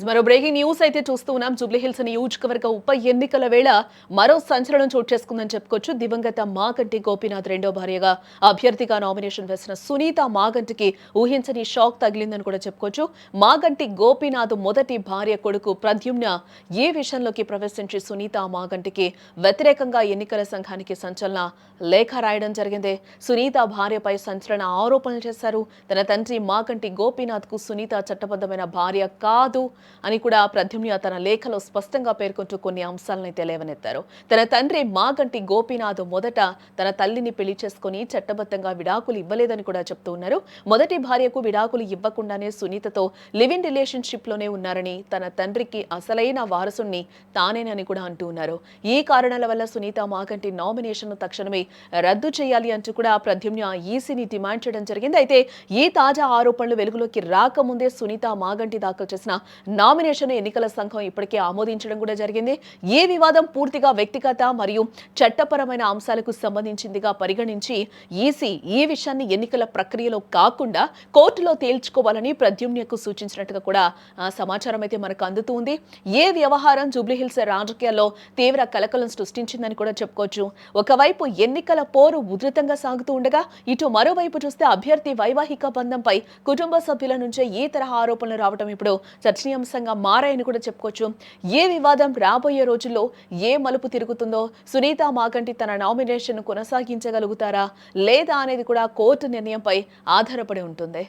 మరో breaking news అయితే చూస్తూ ఉన్నాం. జూబ్లీహిల్స్ నియోజకవర్గ ఉప ఎన్నికల వేళ మరో సంచలనం చోటు చేసుకుందని చెప్పుకోవచ్చు. దివంగత మాగంటి గోపీనాథ్ రెండో భార్యగా అభ్యర్థిగా నామినేషన్ వేసిన సునీత మాగంటికి ఊహించని షాక్ తగిలిందని కూడా చెప్పుకోవచ్చు. మాగంటి గోపీనాథ్ మొదటి భార్య కొడుకు ప్రద్యుమ్న ఈ విషయంలోకి ప్రవేశించి సునీత మాగంటికి వ్యతిరేకంగా ఎన్నికల సంఘానికి సంచలన లేఖ రాయడం జరిగింది. సునీత భార్యపై సంచలన ఆరోపణలు చేశారు. తన తండ్రి మాగంటి గోపీనాథ్ కు సునీత చట్టబద్ధమైన భార్య కాదు అని కూడా ప్రద్యుమ్న తన లేఖలో స్పష్టంగా పేర్కొంటూ కొన్ని అంశాలను లేవనెత్తారు. తన తండ్రి మాగంటి గోపీనాథ్ మొదట తన తల్లిని పెళ్లి చేసుకుని చట్టబద్ధంగా విడాకులు ఇవ్వలేదని కూడా చెప్తూ ఉన్నారు. మొదటి భార్యకు విడాకులు ఇవ్వకుండానే సునీతతో లివ్ ఇన్ రిలేషన్షిప్ లోనే ఉన్నారని, తన తండ్రికి అసలైన వారసుని తానేనని కూడా అంటూ ఉన్నారు. ఈ కారణాల వల్ల సునీత మాగంటి నామినేషన్ తక్షణమే రద్దు చేయాలి అంటూ కూడా ప్రద్యుమ్న ఈసీని డిమాండ్ చేయడం జరిగింది. అయితే ఈ తాజా ఆరోపణలు వెలుగులోకి రాకముందే సునీత మాగంటి దాఖలు చేసిన నామినేషన్ ఎన్నికల సంఘం ఇప్పటికే ఆమోదించడం కూడా జరిగింది. ఈ వివాదం పూర్తిగా వ్యక్తిగత మరియు చట్టపరమైన అంశాలకు సంబంధించిందిగా పరిగణించి ఈసీ ఈ విషయాన్ని ఎన్నికల ప్రక్రియలో కాకుండా కోర్టులో తేల్చుకోవాలని ప్రద్యుమ్నకు సూచించినట్టుగా కూడా సమాచారం అయితే మనకు అందుతుంది. ఏ వ్యవహారం జూబ్లీహిల్స్ రాజకీయాల్లో తీవ్ర కలకలం సృష్టించిందని కూడా చెప్పుకోవచ్చు. ఒకవైపు ఎన్నికల పోరు ఉధృతంగా సాగుతూ ఉండగా, ఇటు మరోవైపు చూస్తే అభ్యర్థి వైవాహిక బంధంపై కుటుంబ సభ్యుల నుంచే ఈ తరహా ఆరోపణలు రావడం ఇప్పుడు చర్చనీయాంశంగా మారాయని కూడా చెప్పుకోవచ్చు. ఏ వివాదం రాబోయే రోజుల్లో ఏ మలుపు తిరుగుతుందో, సునీత మాగంటి తన నామినేషన్ కొనసాగించగలుగుతారా లేదా అనేది కూడా కోర్టు నిర్ణయంపై ఆధారపడి ఉంటుంది.